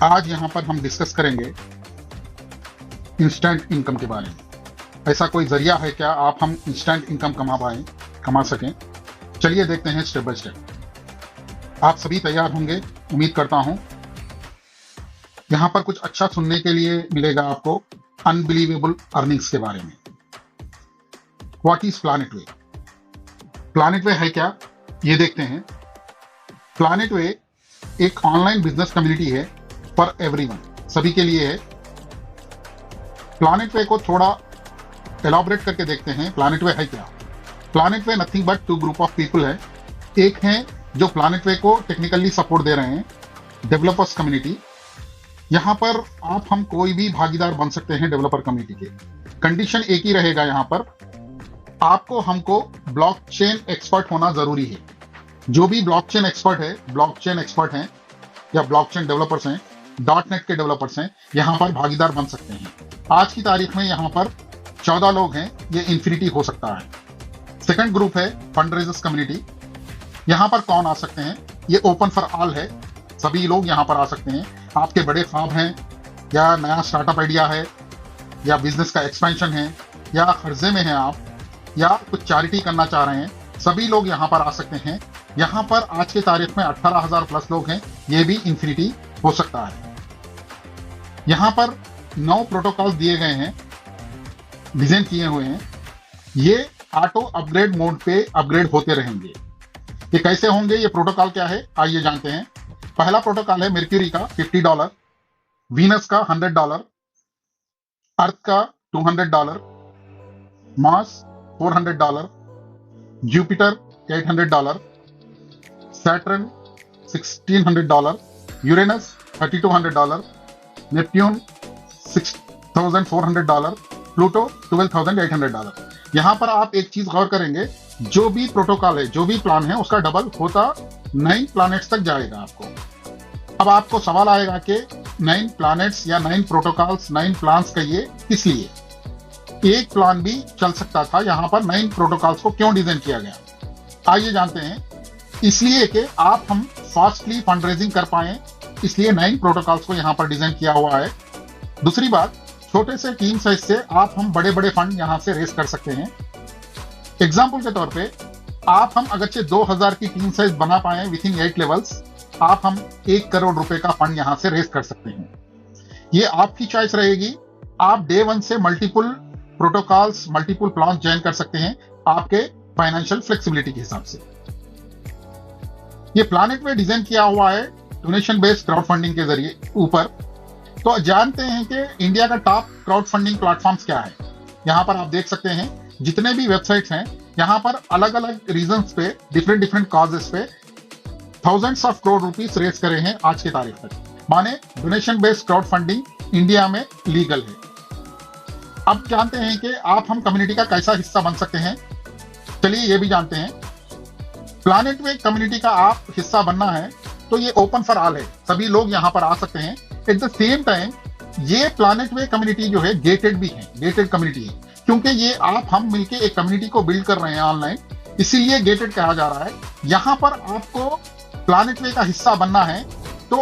आज यहाँ पर हम डिस्कस करेंगे इंस्टेंट इनकम के बारे में। ऐसा कोई जरिया है क्या हम इंस्टेंट इनकम कमा सकें? चलिए देखते हैं स्टेप बाय स्टेप। आप सभी तैयार होंगे, उम्मीद करता हूं। यहाँ पर कुछ अच्छा सुनने के लिए मिलेगा आपको अनबिलीवेबल अर्निंग्स के बारे में। What is Planetway? Planet वे है क्या, ये देखते हैं। प्लैनेट वे एक ऑनलाइन बिजनेस कम्युनिटी है फॉर एवरीवन, सभी के लिए है। प्लैनेट वे को थोड़ा एलॉबरेट करके देखते हैं। प्लैनेट वे है क्या? Planet way nothing but two group of people है। एक है जो प्लैनेट वे को टेक्निकली सपोर्ट दे रहे हैं, डेवलपर्स कम्युनिटी। यहाँ पर हम कोई भी भागीदार बन सकते हैं डेवलपर कम्युनिटी के। कंडीशन एक ही रहेगा, यहाँ पर हमको ब्लॉकचेन एक्सपर्ट होना जरूरी है। जो भी ब्लॉकचेन एक्सपर्ट हैं या ब्लॉकचेन डेवलपर्स हैं, .NET के डेवलपर्स हैं, यहाँ पर भागीदार बन सकते हैं। आज की तारीख में यहाँ पर 14 लोग हैं, ये इन्फिनिटी हो सकता है। सेकंड ग्रुप है फंड रेजर्स कम्युनिटी। यहाँ पर कौन आ सकते हैं? ये ओपन फॉर ऑल है, सभी लोग यहाँ पर आ सकते हैं। आपके बड़े ख्वाब हैं, या नया स्टार्टअप आइडिया है, या बिजनेस का एक्सपेंशन है, या कर्जे में हैं आप, या कुछ चैरिटी करना चाह रहे हैं, सभी लोग यहाँ पर आ सकते हैं। यहाँ पर आज की तारीख में 18,000 प्लस लोग हैं, ये भी इन्फिनिटी हो सकता है। यहाँ पर 9 प्रोटोकॉल दिए गए हैं, डिजाइन किए हुए हैं। ये ऑटो अपग्रेड मोड पे अपग्रेड होते रहेंगे। ये कैसे होंगे, ये प्रोटोकॉल क्या है, आइए जानते हैं। पहला प्रोटोकॉल है मर्क्यूरी का $50, वीनस का $100, अर्थ का $200, Mars $400, Jupiter $800, Saturn $1,600, Uranus $3,200, Neptune $6,400, Pluto $12,800। यहाँ पर आप एक चीज गौर करेंगे, जो भी प्रोटोकॉल है, जो भी प्लान है, उसका डबल होता 9 प्लैनेट्स तक जाएगा आपको। अब आपको सवाल आएगा कि 9 प्लैनेट्स या 9 प्रोटोकॉल्स, 9 प्लान्स कहिए, किस लिए? एक प्लान भी चल सकता था, यहाँ पर 9 प्रोटोकॉल्स को क्यों डिजाइन किया गया? आइए जानते हैं। इसलिए कि हम फास्टली फंड रेजिंग कर पाए, इसलिए 9 प्रोटोकॉल्स को यहाँ पर डिजाइन किया हुआ है। दूसरी बात, छोटे से टीम साइज से हम बड़े बड़े फंड यहाँ से रेस कर सकते हैं। एग्जाम्पल के तौर पे हम अगरचे 2000 की टीम साइज बना पाए विथ इन 8 लेवल्स, हम 1 करोड़ रुपए का फंड यहाँ से रेस कर सकते हैं। ये आपकी चॉइस रहेगी। आप डे 1 से multiple protocols, multiple plan join कर सकते हैं आपके फाइनेंशियल फ्लेक्सिबिलिटी के हिसाब से। ये प्लैनेट में डिजाइन किया हुआ है डोनेशन बेस्ड क्राउड फंडिंग के जरिए ऊपर। तो जानते हैं कि इंडिया का टॉप क्राउड फंडिंग प्लेटफॉर्म्स क्या है। यहाँ पर आप देख सकते हैं जितने भी वेबसाइट्स हैं, यहाँ पर अलग अलग रीजंस पे, डिफरेंट कॉजेस पे thousands of crore rupees raise करे हैं आज की तारीख तक। माने donation based crowd funding India में लीगल है। अब जानते हैं कि हम कम्युनिटी का कैसा हिस्सा बन सकते हैं। चलिए ये भी जानते हैं। प्लैनेट वे कम्युनिटी का हिस्सा बनना है तो ये ओपन फॉर ऑल है, सभी लोग यहाँ पर आ सकते हैं। एट द सेम टाइम ये प्लैनेट वे कम्युनिटी जो है गेटेड भी है, गेटेड कम्युनिटी है, क्योंकि ये हम मिलके एक कम्युनिटी को बिल्ड कर रहे हैं ऑनलाइन, इसीलिए गेटेड कहा जा रहा है। यहाँ पर आपको प्लैनेट वे का हिस्सा बनना है तो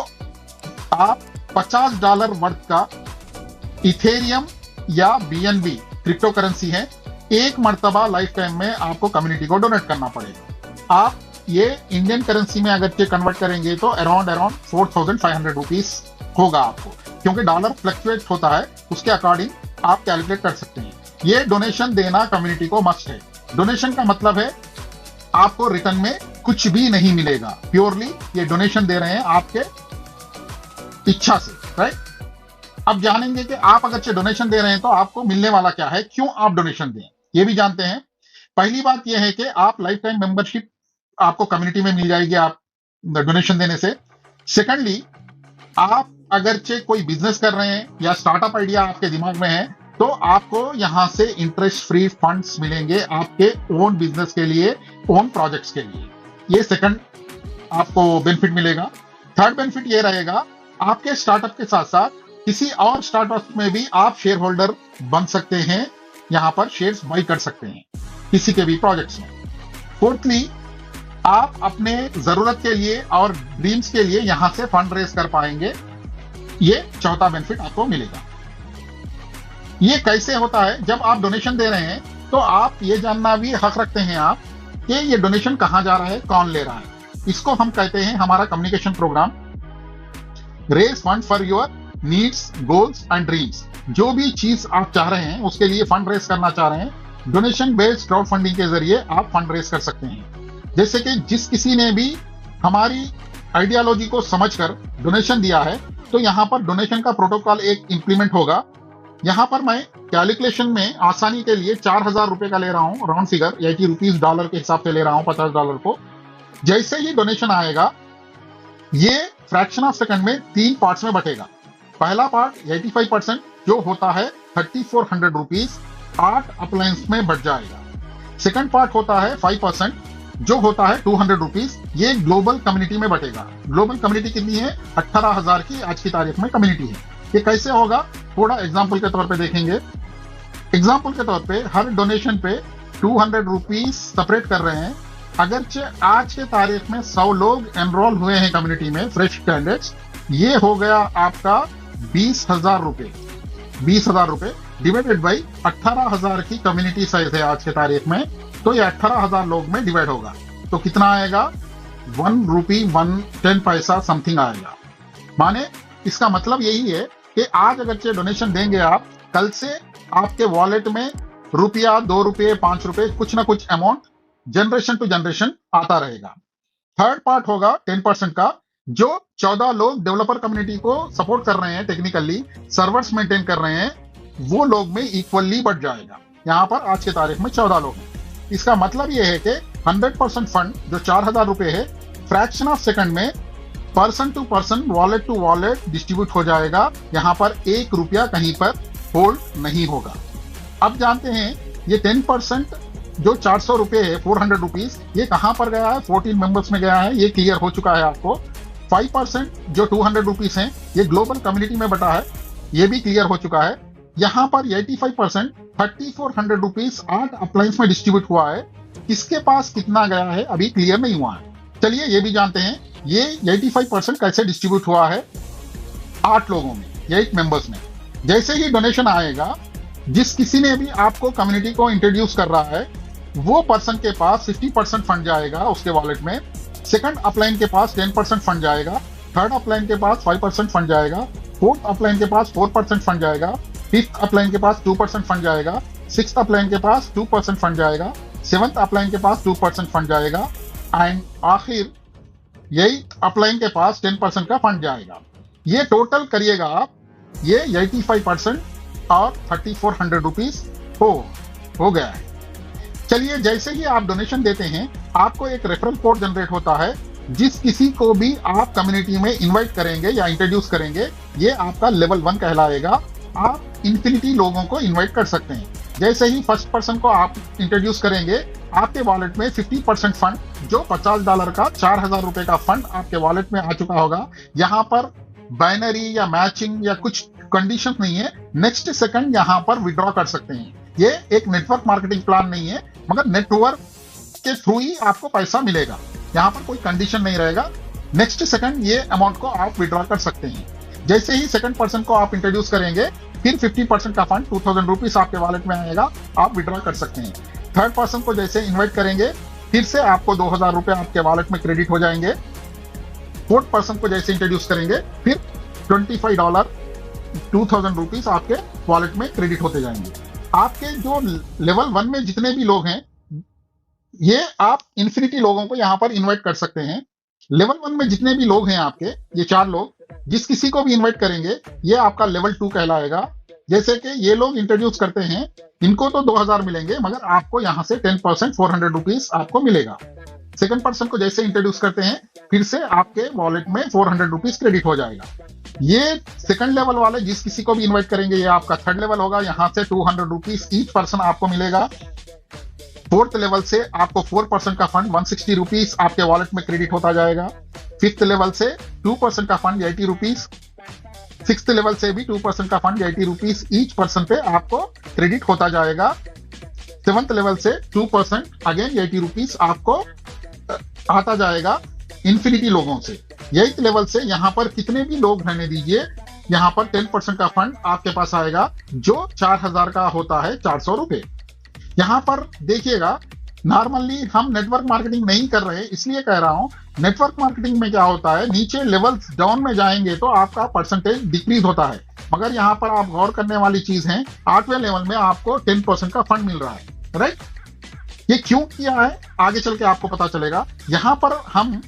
आप $50 वर्थ का इथेरियम या BNB क्रिप्टो करेंसी है, एक मर्तबा लाइफ टाइम में आपको कम्युनिटी को डोनेट करना पड़ेगा। आप ये इंडियन करेंसी में अगर कन्वर्ट करेंगे तो अराउंड 4,500 रुपीस होगा आपको, क्योंकि डॉलर फ्लक्चुएट होता है, उसके अकॉर्डिंग आप कैलकुलेट कर सकते हैं। ये डोनेशन देना कम्युनिटी को मस्ट है। डोनेशन का मतलब है आपको रिटर्न में कुछ भी नहीं मिलेगा, प्योरली ये डोनेशन दे रहे हैं आपके इच्छा से, राइट? अब जानेंगे कि आप अगर डोनेशन दे रहे हैं तो आपको मिलने वाला क्या है, क्यों आप डोनेशन दें, ये भी जानते हैं। पहली बात यह है कि आप लाइफ टाइम मेंबरशिप आपको कम्युनिटी में मिल जाएगी आप डोनेशन देने से। सेकंडली, आप अगरचे कोई बिजनेस कर रहे हैं या स्टार्टअप आइडिया आपके दिमाग में है तो आपको यहां से इंटरेस्ट फ्री फंड्स मिलेंगे आपके ओन बिजनेस के लिए, ओन प्रोजेक्ट्स के लिए। ये सेकंड आपको बेनिफिट मिलेगा। थर्ड बेनिफिट ये रहेगा, आपके स्टार्टअप के साथ साथ किसी और स्टार्टअप में भी आप शेयर होल्डर बन सकते हैं, यहां पर शेयर्स बाई कर सकते हैं किसी के भी प्रोजेक्ट्स में। फोर्थली, आप अपने जरूरत के लिए और ड्रीम्स के लिए यहां से फंड रेज कर पाएंगे ये चौथा बेनिफिट आपको मिलेगा। ये कैसे होता है? जब आप डोनेशन दे रहे हैं तो आप ये जानना भी हक रखते हैं आप कि ये डोनेशन कहां जा रहा है, कौन ले रहा है। इसको हम कहते हैं हमारा communication program, raise fund for your needs, goals and dreams. जो भी चीज आप चाह रहे हैं उसके लिए फंड रेज करना चाह रहे हैं, डोनेशन बेस्ड क्राउड फंडिंग के जरिए आप फंड रेज कर सकते हैं। जैसे कि जिस किसी ने भी हमारी आइडियोलॉजी को समझकर डोनेशन दिया है तो यहाँ पर डोनेशन का प्रोटोकॉल एक इंप्लीमेंट होगा। यहाँ पर मैं कैलकुलेशन में आसानी के लिए 4,000 रुपए का ले रहा हूँ, राउंड फिगर, 80 रुपीज डॉलर के हिसाब से ले रहा हूँ, $50 को। जैसे ही डोनेशन आएगा ये फ्रैक्शन ऑफ सेकंड में 3 पार्ट्स में बटेगा। पहला पार्ट 85% जो होता है 3,400 रुपीज 8 अप्लायंस में बढ़ जाएगा। सेकंड पार्ट होता है 5% जो होता है 200 रुपीज, ये ग्लोबल कम्युनिटी में बटेगा। ग्लोबल कम्युनिटी कितनी है? 18,000 की आज की तारीख में कम्युनिटी है। ये कैसे होगा? थोड़ा एग्जाम्पल के तौर पे देखेंगे। एग्जाम्पल के तौर पे हर डोनेशन पे 200 रुपीज सेपरेट कर रहे हैं। अगरचे आज के तारीख में 100 लोग एनरोल हुए हैं कम्युनिटी में, फ्रेश कैंडिडेट्स, ये हो गया आपका 20,000 रुपए। 20,000 रुपए डिवाइडेड बाई 18,000 की कम्युनिटी साइज है आज के तारीख में, तो ये 18,000 लोग में डिवाइड होगा तो कितना आएगा? 1 रुपी 10 पैसा समथिंग आएगा। माने इसका मतलब यही है कि आज अगर डोनेशन देंगे आप, कल से आपके वॉलेट में रुपया, 2 रुपये, 5 रुपए, कुछ ना कुछ अमाउंट जनरेशन टू जनरेशन आता रहेगा। थर्ड पार्ट होगा 10% का, जो 14 लोग डेवलपर कम्युनिटी को सपोर्ट कर रहे हैं, टेक्निकली सर्वर्स मेंटेन कर रहे हैं, वो लोग में इक्वली बढ़ जाएगा। यहाँ पर आज के तारीख में 14 लोग हैं। इसका मतलब यह है कि 100% फंड जो 4,000 रुपए है, फ्रैक्शन ऑफ सेकंड में person to person, wallet to wallet distribute हो जाएगा। यहाँ पर 1 रुपया कहीं पर होल्ड नहीं होगा। अब जानते हैं ये 10% जो 400 रुपए है, 400 रुपीज, ये कहां पर गया है? 14 मेंबर्स में गया है, ये क्लियर हो चुका है आपको। 5% जो 200 रुपीज है, ये ग्लोबल कम्युनिटी में बटा है, ये भी क्लियर हो चुका है। यहाँ पर 85% 3,400 रुपीज 8 अप्लायंस में डिस्ट्रीब्यूट हुआ है। किसके पास कितना गया है अभी क्लियर नहीं हुआ है। चलिए ये भी जानते हैं, ये 85% कैसे डिस्ट्रीब्यूट हुआ है? 8 लोगों में, 8 मेंबर्स में। जैसे ही डोनेशन आएगा, जिस किसी ने भी आपको कम्युनिटी को इंट्रोड्यूस कर रहा है, वो पर्सन के पास 50% फंड जाएगा उसके वॉलेट में। सेकंड अपलाइन के पास 10% फंड जाएगा। थर्ड अपलाइन के पास 5% फंड जाएगा। फोर्थ अपलाइन के पास 4% फंड जाएगा। फिफ्थ अपलाइन के पास 2% फंड जाएगा। सिक्स्थ अपलाइन के पास 2% फंड जाएगा। सेवंथ अपलाइन के पास 2% फंड जाएगा। एंड आखिर यही अपलाइन के पास 10% का फंड जाएगा। ये टोटल करिएगा आप, ये 85% और 3,400 रुपीज हो गया है। चलिए जैसे ही आप डोनेशन देते हैं, आपको एक रेफरल कोड जनरेट होता है। जिस किसी को भी आप कम्युनिटी में इनवाइट करेंगे या इंट्रोड्यूस करेंगे, ये आपका लेवल 1 कहलाएगा। आप इन्फिनिटी लोगों को इनवाइट कर सकते हैं। जैसे ही फर्स्ट पर्सन को आप इंट्रोड्यूस करेंगे, आपके वॉलेट में 50% फंड, जो $50 का 4,000 रुपए का फंड आपके वॉलेट में आ चुका होगा। यहाँ पर बाइनरी या मैचिंग या कुछ कंडीशन नहीं है। नेक्स्ट सेकंड यहाँ पर विड्रॉ कर सकते हैं। ये एक नेटवर्क मार्केटिंग प्लान नहीं है, मगर नेटवर्क के थ्रू ही आपको पैसा मिलेगा। यहाँ पर कोई कंडीशन नहीं रहेगा। नेक्स्ट सेकंड ये अमाउंट को आप विड्रॉ कर सकते हैं। जैसे ही सेकंड पर्सन को आप इंट्रोड्यूस करेंगे, फिर 50% का फंड 2,000 रुपीज आपके वॉलेट में आएगा, आप विड्रॉ कर सकते हैं। थर्ड पर्सन को जैसे इन्वाइट करेंगे, फिर से आपको 2,000 रुपए आपके वॉलेट में क्रेडिट हो जाएंगे। फोर्थ पर्सन को जैसे इंट्रोड्यूस करेंगे, फिर $25 2,000 रुपीज आपके वॉलेट में क्रेडिट होते जाएंगे। आपके जो लेवल 1 में जितने भी लोग हैं, ये आप इन्फिनिटी लोगों को यहाँ पर इनवाइट कर सकते हैं। लेवल 1 में जितने भी लोग हैं आपके, ये 4 लोग, जिस किसी को भी इनवाइट करेंगे, ये आपका लेवल 2 कहलाएगा। जैसे कि ये लोग इंट्रोड्यूस करते हैं, इनको तो 2,000 मिलेंगे, मगर आपको यहाँ से 10% 400 रुपीज आपको मिलेगा। सेकंड पर्सन को जैसे इंट्रोड्यूस करते हैं, फिर से आपके वॉलेट में 400 रुपीज क्रेडिट हो जाएगा। ये सेकंड लेवल वाले जिस किसी को भी इनवाइट करेंगे, ये आपका थर्ड लेवल होगा। यहाँ से 200 रुपीज ईच पर्सन आपको मिलेगा। फोर्थ लेवल से आपको 4% का फंड 160 रुपीज आपके वॉलेट में क्रेडिट होता जाएगा। फिफ्थ लेवल से 2% का फंड 80 रुपीज। सिक्स्थ लेवल से भी 2% का फंड 80 रुपीज ईच पर्सन पे आपको क्रेडिट होता जाएगा। सेवंथ लेवल से 2% अगेन 80 रुपीज आपको आता जाएगा इन्फिनिटी लोगों से। 8th लेवल से यहाँ पर कितने भी लोग रहने दीजिए, यहाँ पर 10% का फंड आपके पास आएगा जो 4000 का होता है 400 रुपए। यहाँ पर देखिएगा, नॉर्मली हम नेटवर्क मार्केटिंग नहीं कर रहे, इसलिए कह रहा हूं। नेटवर्क मार्केटिंग में क्या होता है, नीचे लेवल्स डाउन में जाएंगे तो आपका परसेंटेज डिक्रीज होता है, मगर यहाँ पर आप गौर करने वाली चीज है, 8वें लेवल में आपको 10% का फंड मिल रहा है, राइट। ये क्यों किया है आगे चल के आपको पता चलेगा। यहाँ पर हम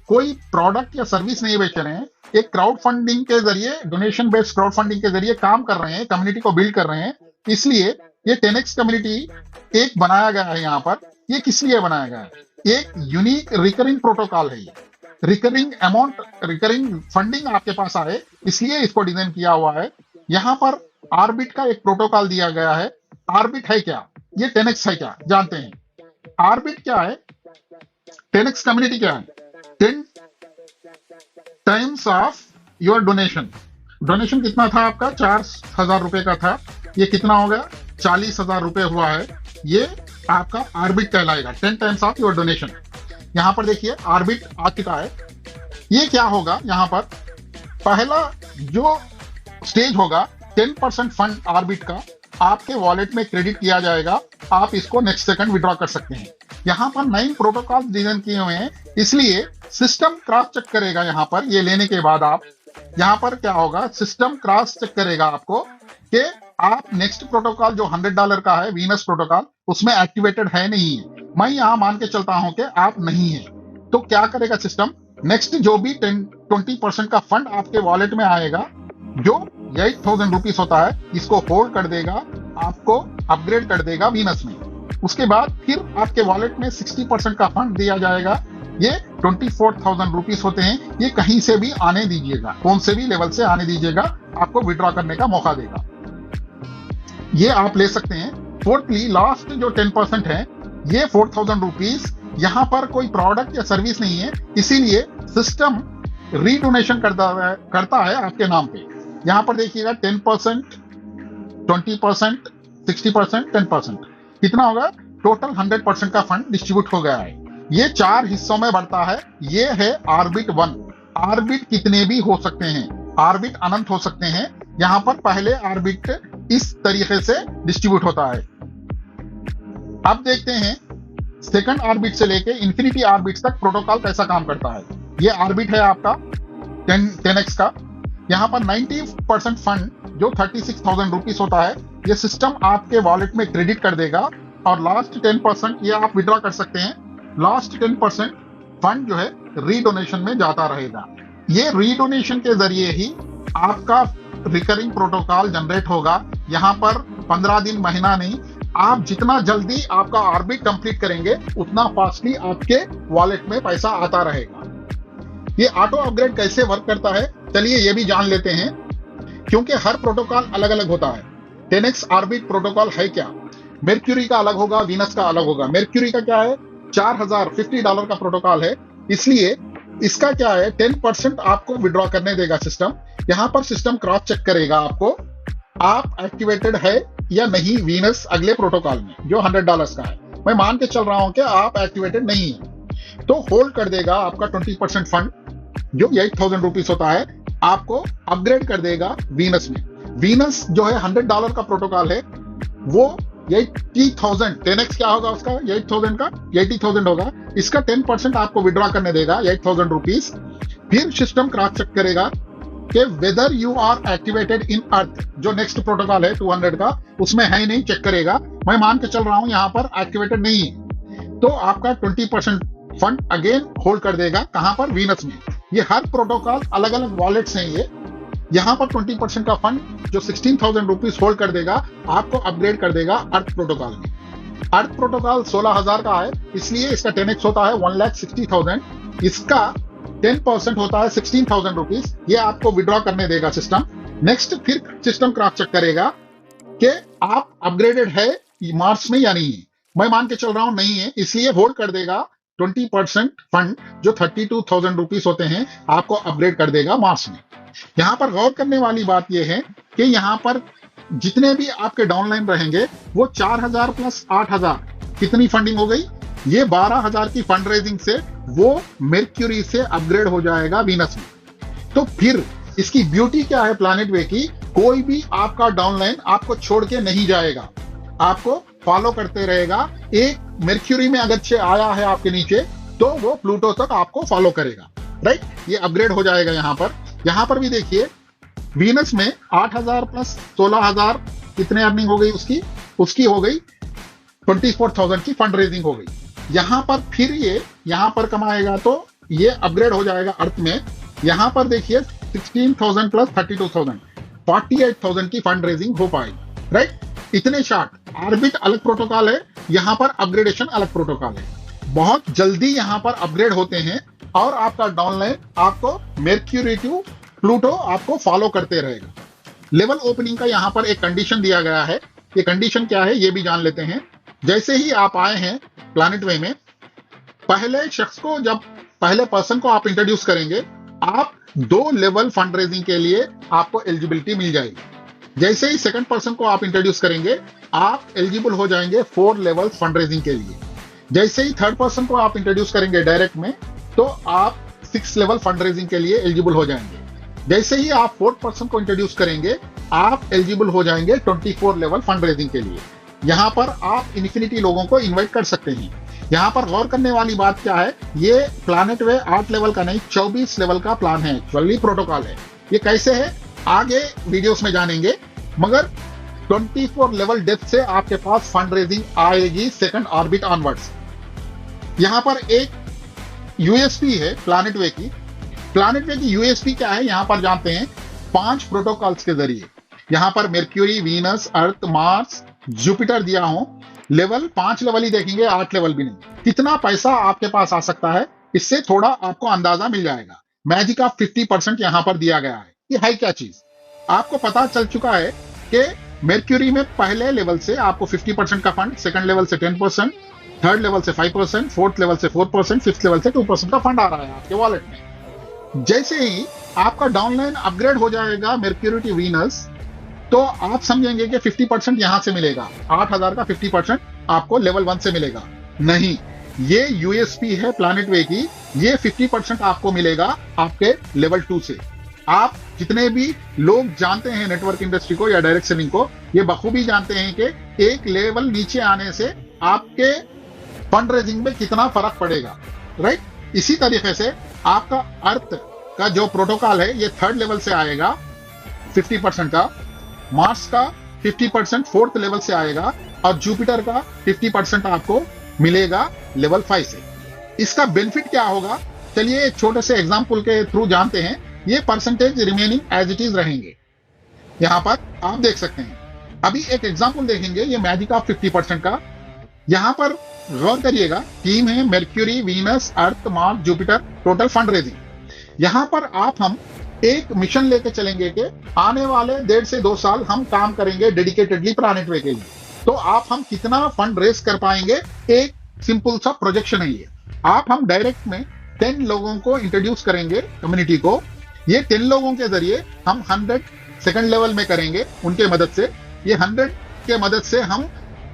कोई प्रोडक्ट या सर्विस नहीं बेच रहे हैं, एक क्राउड फंडिंग के जरिए, डोनेशन बेस्ड क्राउड फंडिंग के जरिए काम कर रहे हैं, कम्युनिटी को बिल्ड कर रहे हैं। इसलिए ये 10x कम्युनिटी एक बनाया गया है। यहाँ पर ये किस लिए बनाया गया है, एक यूनिक रिकरिंग प्रोटोकॉल है। ये रिकरिंग अमाउंट, रिकरिंग फंडिंग आपके पास आए, इसलिए इसको डिजाइन किया हुआ है। यहाँ पर आरबिट का एक प्रोटोकॉल दिया गया है। आरबिट है क्या, ये 10x है क्या, जानते हैं। आरबिट क्या है, 10x कम्युनिटी क्या है, 10 times of your donation. Donation कितना था आपका, 4000 रुपए का था, ये कितना हो गया, 40,000 रुपए हुआ है। ये आपका आरबिट कहलाएगा, 10 टाइम्स ऑफ योर डोनेशन। यहां पर देखिए आरबिट आ चुका है। ये क्या होगा, यहां पर पहला जो स्टेज होगा, 10% फंड आरबिट का आपके वॉलेट में क्रेडिट किया जाएगा। आप इसको नेक्स्ट सेकंड विड्रॉ कर सकते हैं। यहाँ पर 9 प्रोटोकॉल डिजाइन किए हुए हैं, इसलिए सिस्टम क्रॉस चेक करेगा। यहाँ पर ये लेने के बाद आप, यहाँ पर क्या होगा, सिस्टम क्रॉस चेक करेगा आपको कि आप नेक्स्ट प्रोटोकॉल जो $100 का है, वीनस प्रोटोकॉल, उसमें एक्टिवेटेड है नहीं है। मैं यहाँ मान के चलता हूं कि आप नहीं है, तो क्या करेगा सिस्टम, नेक्स्ट जो भी 20% का फंड आपके वॉलेट में आएगा, जो 8000 रुपीज होता है, इसको होल्ड कर देगा, आपको अपग्रेड कर देगा वीनस में। उसके बाद फिर आपके वॉलेट में 60% का फंड दिया जाएगा। ये 24,000 रुपीज होते हैं। ये कहीं से भी आने दीजिएगा, कौन से भी लेवल से आने दीजिएगा, आपको विड्रॉ करने का मौका देगा। ये आप ले सकते हैं। फोर्थली, लास्ट जो 10% है, ये 4000 रुपीज, यहां पर कोई प्रोडक्ट या सर्विस नहीं है, इसीलिए सिस्टम रीडोनेशन करता है आपके नाम पे। यहां पर देखिएगा 10%, 20%, 60%, 10%, कितना होगा, टोटल 100% का फंड डिस्ट्रीब्यूट हो गया है। ये 4 हिस्सों में बढ़ता है। ये है आरबिट 1। आरबिट कितने भी हो सकते हैं, आरबिट अनंत हो सकते हैं। यहां पर पहले आरबिट इस तरीके से डिस्ट्रीब्यूट होता है। अब देखते हैं सेकंड आरबिट से लेके इंफिनिटी आरबिट तक प्रोटोकॉल कैसा काम करता है। ये आरबिट है आपका 10x का। यहां पर 90% फंड जो 36,000 रुपीज होता है, ये सिस्टम आपके वॉलेट में क्रेडिट कर देगा, और लास्ट 10% ये आप विड्रॉ कर सकते हैं। लास्ट 10% फंड जो है रीडोनेशन में जाता रहेगा। ये रीडोनेशन के जरिए ही आपका रिकरिंग प्रोटोकॉल जनरेट होगा। यहाँ पर 15 दिन, महीना नहीं, आप जितना जल्दी आपका आरबिट कंप्लीट करेंगे, उतना फास्टली आपके वॉलेट में पैसा आता रहेगा। ये ऑटो अपग्रेड कैसे वर्क करता है, चलिए ये भी जान लेते हैं, क्योंकि हर प्रोटोकॉल अलग अलग होता है। 10x आरबिट प्रोटोकॉल है क्या, मेर्क्यूरी का अलग होगा, वीनस का अलग होगा। मेर्क्यूरी का क्या है, $4050 का प्रोटोकॉल है, इसलिए इसका क्या है, 10% आपको विड्रॉ करने देगा सिस्टम। यहां पर सिस्टम क्रॉस चेक करेगा आपको, आप एक्टिवेटेड है या नहीं वीनस अगले प्रोटोकॉल में, जो $100 का है। मैं मान के चल रहा हूं कि आप एक्टिवेटेड नहीं है, तो होल्ड कर देगा आपका 20% फंड, जो 8000 रुपीज होता है, आपको अपग्रेड कर देगा वीनस में। वीनस जो है $100 का प्रोटोकॉल है, वो 80,000, 10x क्या होगा उसका, 8000 का 80,000 होगा। इसका 10% आपको विड्रॉ करने देगा, 8000 रुपीज। फिर सिस्टम क्रॉस चेक करेगा कि whether you are activated in Earth, जो नेक्स्ट प्रोटोकॉल है 200 का, उसमें है नहीं, चेक करेगा। मैं मान के चल रहा हूं यहाँ पर एक्टिवेटेड नहीं है, तो आपका 20% फंड अगेन होल्ड कर देगा, कहां पर, वीनस में। ये हर प्रोटोकॉल अलग अलग वॉलेट्स हैं। ये यहां पर 20% का फंड जो 16,000 रुपीज होल्ड कर देगा, आपको अपग्रेड कर देगा अर्थ प्रोटोकॉल में। अर्थ प्रोटोकॉल 16,000 का है, इसलिए इसका 10x होता है 1,60,000। इसका 10% होता है 16,000 रुपीज। ये आपको विड्रॉ करने देगा सिस्टम। नेक्स्ट फिर सिस्टम क्रॉस चेक करेगा कि आप अपग्रेडेड है मार्च में या नहीं है। मैं मान के चल रहा हूं नहीं है, इसलिए होल्ड कर देगा 20% फंड जो 32,000 रुपीज होते हैं, आपको अपग्रेड कर देगा मार्च में। यहां पर गौर करने वाली बात यह है कि यहां पर जितने भी आपके डाउनलाइन रहेंगे, वो 4000 प्लस 8000, कितनी फंडिंग हो गई, ये 12,000 की फंड रेजिंग से वो मेर्क्यूरी से अपग्रेड हो जाएगा वीनस में। तो फिर इसकी ब्यूटी क्या है प्लैनेट वे की, कोई भी आपका डाउनलाइन आपको छोड़ के नहीं जाएगा, आपको फॉलो करते रहेगा। एक मर्क्यूरी में अगर आया है आपके नीचे तो वो प्लूटो तक आपको फॉलो करेगा, राइट। ये अपग्रेड हो जाएगा। यहाँ पर भी देखिए वीनस में 8,000 प्लस 16,000 कितने अर्निंग हो गई उसकी हो गई 24,000 की फंड रेजिंग हो गई। यहाँ पर फिर ये यहाँ पर कमाएगा तो ये अपग्रेड हो जाएगा अर्थ में। यहाँ पर देखिए 16,000 प्लस 32,000 48,000 की फंड रेजिंग हो पाएगी, राइट। इतने शार्ट ऑर्बिट अलग प्रोटोकॉल है, यहाँ पर अपग्रेडेशन अलग प्रोटोकॉल है। बहुत जल्दी यहाँ पर अपग्रेड होते हैं और आपका डाउनलाइन आपको मर्क्यूरी टू प्लूटो आपको फॉलो करते रहेगा। लेवल ओपनिंग का यहाँ पर एक कंडीशन दिया गया है। ये कंडीशन क्या है ये भी जान लेते हैं। जैसे ही आप आए हैं प्लैनेट वे में, पहले शख्स को जब पहले पर्सन को आप इंट्रोड्यूस करेंगे, आप 2 लेवल फंड रेजिंग के लिए आपको एलिजिबिलिटी मिल जाएगी। जैसे ही सेकंड पर्सन को आप इंट्रोड्यूस करेंगे, आप एलिजिबल हो जाएंगे 4 लेवल फंड रेजिंग के लिए। जैसे ही थर्ड पर्सन को आप इंट्रोड्यूस करेंगे डायरेक्ट में, तो आप 6 लेवल फंड रेजिंग के लिए एलिजिबल हो जाएंगे। जैसे ही आप फोर्थ पर्सन को इंट्रोड्यूस करेंगे, आप एलिजिबल हो जाएंगे 24 लेवल फंड रेजिंग के लिए। यहाँ पर आप इन्फिनिटी लोगों को इन्वाइट कर सकते हैं। यहाँ पर गौर करने वाली बात क्या है, ये प्लैनेट वे 8 लेवल का नहीं 24 लेवल का प्लान है, 12 प्रोटोकॉल है। ये कैसे है आगे वीडियोस में जानेंगे, मगर 24 लेवल डेप्थ से आपके पास फंड रेजिंग आएगी सेकंड ऑर्बिट ऑनवर्ड्स। यहाँ पर एक यूएसपी है प्लैनेट वे की। प्लैनेट वे की यूएसपी क्या है यहाँ पर जानते हैं। 5 प्रोटोकॉल्स के जरिए यहाँ पर mercury, Venus, Earth, Mars, Jupiter दिया हो। लेवल 5 लेवल ही देखेंगे, 8 लेवल भी नहीं। कितना पैसा आपके पास आ सकता है, इससे थोड़ा आपको अंदाजा मिल जाएगा। मैजिक ऑफ 50% यहाँ पर दिया गया है। ये है क्या चीज, आपको पता चल चुका है कि मर्क्यूरी में पहले लेवल से आपको 50% का फंड, सेकंड लेवल से 10%, थर्ड लेवल से 5%, फोर्थ लेवल से 4%, फिफ्थ लेवल से 2% का फंड आ रहा है आपके वॉलेट में। जैसे ही आपका डाउनलाइन अपग्रेड हो जाएगा मर्क्यूरी टू वीनस, तो आप समझेंगे कि 50% यहां से मिलेगा। 8,000 का 50% आपको लेवल 1 से मिलेगा। नहीं, ये यूएसपी है प्लैनेट वे की। ये 50% आपको मिलेगा आपके लेवल 2 से। आप जितने भी लोग जानते हैं नेटवर्क इंडस्ट्री को या डायरेक्ट सेलिंग को, ये बखूबी जानते हैं कि एक लेवल नीचे आने से आपके फंड रेजिंग में कितना फर्क पड़ेगा, राइट। इसी तरीके से आपका अर्थ का जो प्रोटोकॉल है, ये थर्ड लेवल से आएगा 50% का, मार्स का 50% फोर्थ लेवल से आएगा, और जुपिटर का 50% आपको मिलेगा लेवल 5 से। इसका बेनिफिट क्या होगा, चलिए एक छोटे से एग्जांपल के थ्रू जानते हैं। ये percentage remaining as it is रहेंगे। यहां पर आप देख सकते हैं। अभी एक एग्जांपल देखेंगे, ये मैजिक ऑफ 50% का। यहां पर गौर करिएगा, टीम है Mercury, Venus, Earth, Mars, Jupiter, total fund raising. यहां पर हम एक मिशन लेके चलेंगे कि आने वाले 1.5 से 2 साल हम काम करेंगे डेडिकेटेडली प्लैनेट वे के लिए। तो हम कितना फंड रेस कर पाएंगे, एक सिंपल सा प्रोजेक्शन है ये। हम डायरेक्ट में 10 लोगों को इंट्रोड्यूस करेंगे कम्युनिटी को। ये 10 लोगों के जरिए हम 100 सेकंड लेवल में करेंगे उनके मदद से। ये 100 के मदद से हम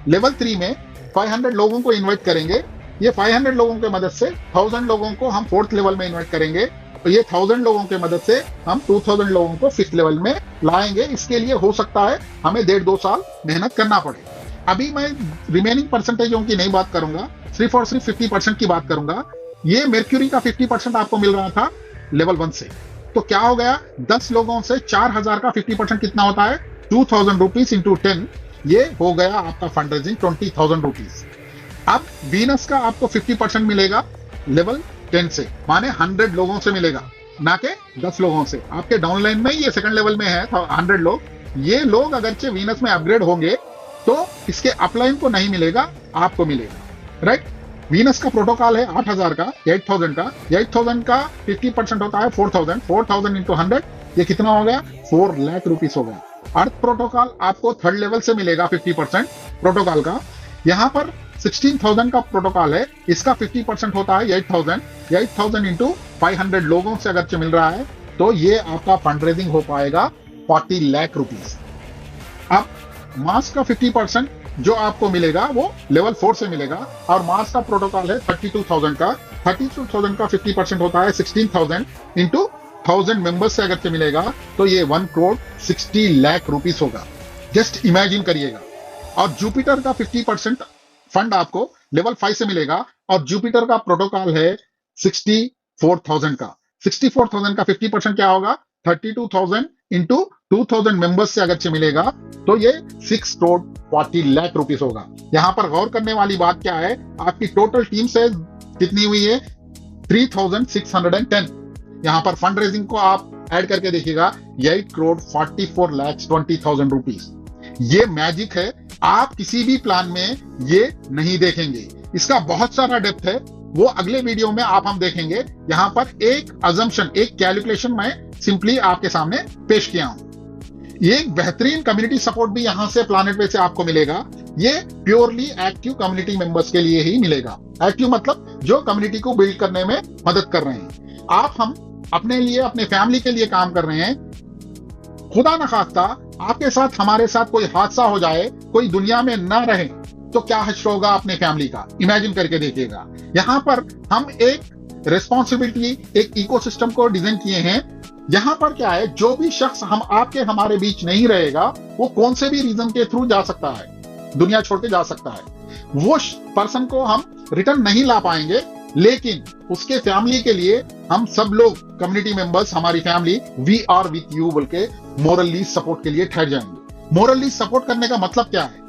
लेवल 3 में 500 लोगों को इन्वाइट करेंगे। ये 500 लोगों के मदद से 1000 लोगों को हम 4th लेवल में इन्वाइट करेंगे। तो ये 1000 लोगों के मदद से हम 2000 लोगों को 5th लेवल में लाएंगे। इसके लिए हो सकता है हमें 1.5-2 साल मेहनत करना पड़े। अभी मैं रिमेनिंग परसेंटेजों की नहीं बात करूंगा, सिर्फ और सिर्फ 50% की बात करूंगा। ये मर्क्यूरी का 50% आपको मिल रहा था लेवल 1 से। तो क्या हो गया, 10 लोगों से 4000 का 50% कितना होता है, 2000 रुपीज इंटू 10, ये हो गया आपका फंड रेजिंग 20,000 रुपीज। अब वीनस का आपको 50% मिलेगा लेवल 10 से, माने 100 लोगों से मिलेगा, ना के 10 लोगों से। आपके डाउनलाइन में ये सेकंड लेवल में है 100 लोग। ये लोग अगरचे वीनस में अपग्रेड होंगे तो इसके अपलाइन को नहीं मिलेगा, आपको मिलेगा, राइट। वीनस का प्रोटोकॉल है 8,000 का, 8,000 का। 8,000 का 50% होता है 4,000। 4,000 इंटू 100, ये कितना हो गया, 4 लाख रुपीज हो गया। अर्थ प्रोटोकॉल आपको थर्ड लेवल से मिलेगा 50% प्रोटोकॉल का। यहाँ पर 16,000 का प्रोटोकॉल है, इसका 50% होता है 8,000। 8,000 इंटू 500 लोगों से अगर मिल रहा है तो ये आपका फंड रेजिंग हो पाएगा 40 लाख रुपीज। अब मार्स का 50% जो आपको मिलेगा वो लेवल 4 से मिलेगा, और मार्स का प्रोटोकॉल है 32,000 का। 32,000 का 50% होता है 16,000 इंटू 1000 मेंबर्स से अगर मिलेगा तो ये 1 करोड़ 60 लाख रुपीस होगा। जस्ट इमेजिन करिएगा। और जुपिटर का 50% फंड आपको लेवल 5 से मिलेगा और जुपिटर का प्रोटोकॉल है 64,000 का। 64,000 का 50% क्या होगा? 32,000 इंटू 2,000 मेंबर्स से अगर मिलेगा तो ये 6 करोड़ 40 लाख रुपीस होगा। यहां पर गौर करने वाली बात क्या है, आपकी टोटल टीम से कितनी हुई है? 3,610। यहां पर फंड रेजिंग को आप ऐड करके देखिएगा 8 करोड़ 44 लाख 20,000 रुपीस। ये मैजिक है, आप किसी भी प्लान में ये नहीं देखेंगे। इसका बहुत सारा डेप्थ है, वो अगले वीडियो में हम देखेंगे। यहां पर एक अजम्पशन, एक कैलकुलेशन मैं सिंपली आपके सामने पेश किया हूं। ये एक बेहतरीन कम्युनिटी सपोर्ट भी यहां से प्लैनेट पे से आपको मिलेगा। ये प्योरली एक्टिव कम्युनिटी मेंबर्स के लिए ही मिलेगा। एक्टिव मतलब जो कम्युनिटी को बिल्ड करने में मदद कर रहे हैं। हम अपने लिए, अपने फैमिली के लिए काम कर रहे हैं। खुदा न खास्ता आपके साथ, हमारे साथ कोई हादसा हो जाए, कोई दुनिया में ना रहे, तो क्या हश्र होगा अपने फैमिली का? इमेजिन करके देखिएगा। यहां पर हम एक रिस्पॉन्सिबिलिटी, एक इकोसिस्टम को डिजाइन किए हैं। यहां पर क्या है, जो भी शख्स हमारे बीच नहीं रहेगा, वो कौन से भी रीजन के थ्रू जा सकता है, दुनिया छोड़ के जा सकता है। वो पर्सन को हम रिटर्न नहीं ला पाएंगे, लेकिन उसके फैमिली के लिए हम सब लोग कम्युनिटी मेंबर्स, हमारी family, we are with you बोल के मोरली सपोर्ट के लिए ठहर जाएंगे। मोरली सपोर्ट करने का मतलब क्या है?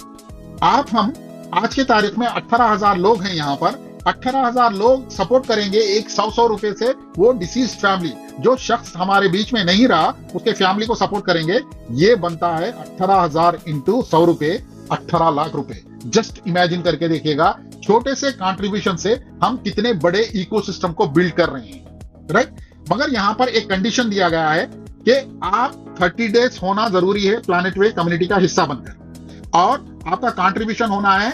हम आज के तारीख में 18,000 लोग हैं यहाँ पर। 18,000 लोग सपोर्ट करेंगे एक 100 रुपए से। वो डिसीज फैमिली, जो शख्स हमारे बीच में नहीं रहा, उसके फैमिली को सपोर्ट करेंगे। ये बनता है 18,000 इंटू 100 रुपए, 18 लाख रुपए। जस्ट इमेजिन करके देखिएगा, छोटे से कंट्रीब्यूशन से हम कितने बड़े इकोसिस्टम को बिल्ड कर रहे हैं, राइट? मगर यहाँ पर एक कंडीशन दिया गया है कि आप 30 डेज होना जरूरी है प्लैनेट वे कम्युनिटी का हिस्सा बनकर, और आपका कंट्रीब्यूशन होना है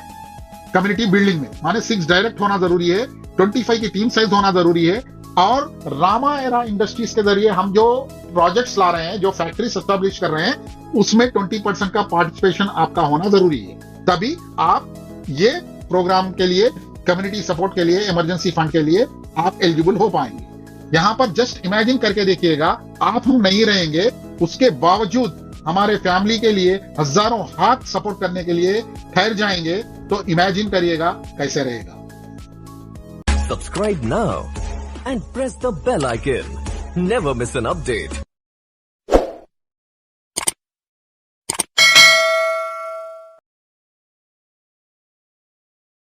कम्युनिटी बिल्डिंग में, माने 6 डायरेक्ट होना जरूरी है, 25 की टीम साइज होना जरूरी है, और रामा एरा इंडस्ट्रीज के जरिए हम जो प्रोजेक्ट्स ला रहे हैं, जो फैक्ट्री एस्टेब्लिश कर रहे हैं, उसमें 20% का पार्टिसिपेशन आपका होना जरूरी है। तभी आप ये प्रोग्राम के लिए, कम्युनिटी सपोर्ट के लिए, इमरजेंसी फंड के लिए आप एलिजिबल हो पाएंगे। यहां पर जस्ट इमेजिन करके देखिएगा, हम नहीं रहेंगे, उसके बावजूद हमारे फैमिली के लिए हजारों हाथ सपोर्ट करने के लिए ठहर जाएंगे। तो इमेजिन करिएगा कैसे रहेगा। Subscribe now and press the bell icon. Never miss an update.